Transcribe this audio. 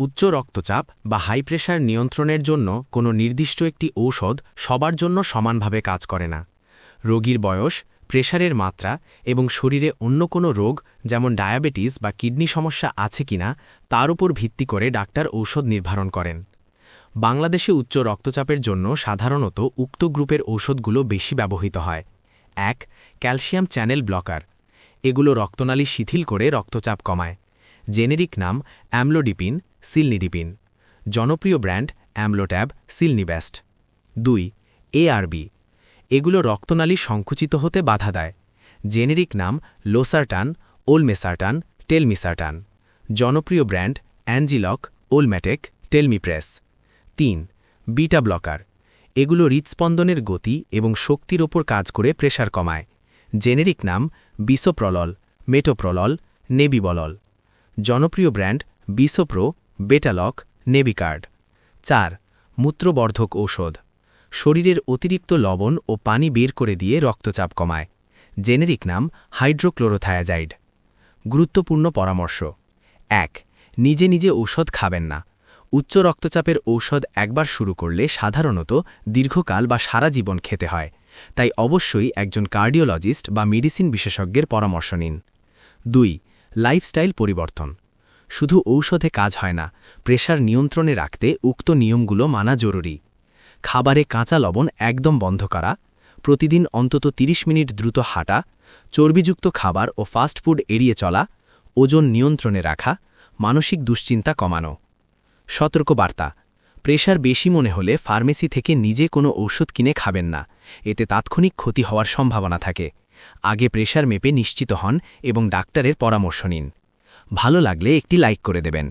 উচ্চ রক্তচাপ বা হাই প্রেশার নিয়ন্ত্রণের জন্য কোনো নির্দিষ্ট একটি ঔষধ সবার জন্য সমানভাবে কাজ করে না। রোগীর বয়স, প্রেশারের মাত্রা এবং শরীরে অন্য কোনো রোগ যেমন ডায়াবেটিস বা কিডনি সমস্যা আছে কিনা তার উপর ভিত্তি করে ডাক্তার ঔষধ নির্ধারণ করেন। বাংলাদেশে উচ্চ রক্তচাপের জন্য সাধারণত উক্ত গ্রুপের ঔষধগুলো বেশি ব্যবহৃত হয়। ১. Calcium channel blocker. এগুলো রক্তনালী শিথিল করে রক্তচাপ কমায়। জেনেরিক নাম অ্যামলোডিপিন, সিলনিডিপিন। জনপ্রিয় ব্র্যান্ড অ্যামলোট্যাব, সিলনিবেস্ট। ২. এআরবি। এগুলো রক্তনালী সংকুচিত হতে বাধা দেয়। জেনেরিক নাম লোসারটান, ওলমেসারটান, টেলমিসারটান। জনপ্রিয় ব্র্যান্ড অ্যাঞ্জিলক, ওলম্যাটেক, টেলমিপ্রেস। ৩. Beta blocker. এগুলো হৃৎস্পন্দনের গতি এবং শক্তির ওপর কাজ করে প্রেশার কমায়। জেনেরিক নাম বিসোপ্রলল, মেটোপ্রলল, নেবিবলল। জনপ্রিয় ব্র্যান্ড বিসোপ্রো, বেটালক, নেবিকার্ড। ৪. মূত্রবর্ধক ঔষধ। শরীরের অতিরিক্ত লবণ ও পানি বের করে দিয়ে রক্তচাপ কমায়। জেনেরিক নাম হাইড্রোক্লোরোথায়াজাইড। গুরুত্বপূর্ণ পরামর্শ। ১. নিজে নিজে ঔষধ খাবেন না। উচ্চ রক্তচাপের ঔষধ একবার শুরু করলে সাধারণত দীর্ঘকাল বা সারা জীবন খেতে হয়, তাই অবশ্যই একজন কার্ডিওলজিস্ট বা মেডিসিন বিশেষজ্ঞের পরামর্শ নিন। ২. লাইফস্টাইল পরিবর্তন। শুধু ঔষধে কাজ হয় না, প্রেশার নিয়ন্ত্রণে রাখতে উক্ত নিয়মগুলো মানা জরুরি। খাবারে কাঁচা লবণ একদম বন্ধ করা, প্রতিদিন অন্তত ৩০ মিনিট দ্রুত হাঁটা, চর্বিযুক্ত খাবার ও ফাস্ট ফুড এড়িয়ে চলা, ওজন নিয়ন্ত্রণে রাখা, মানসিক দুশ্চিন্তা কমানো। সতর্কবার্তা: প্রেশার বেশি মনে হলে ফার্মেসি থেকে নিজে কোনো ঔষধ কিনে খাবেন না, এতে তাৎক্ষণিক ক্ষতি হওয়ার সম্ভাবনা থাকে। আগে প্রেশার মেপে নিশ্চিত হন এবং ডাক্তারের পরামর্শ নিন। ভালো লাগলে একটি লাইক করে দেবেন।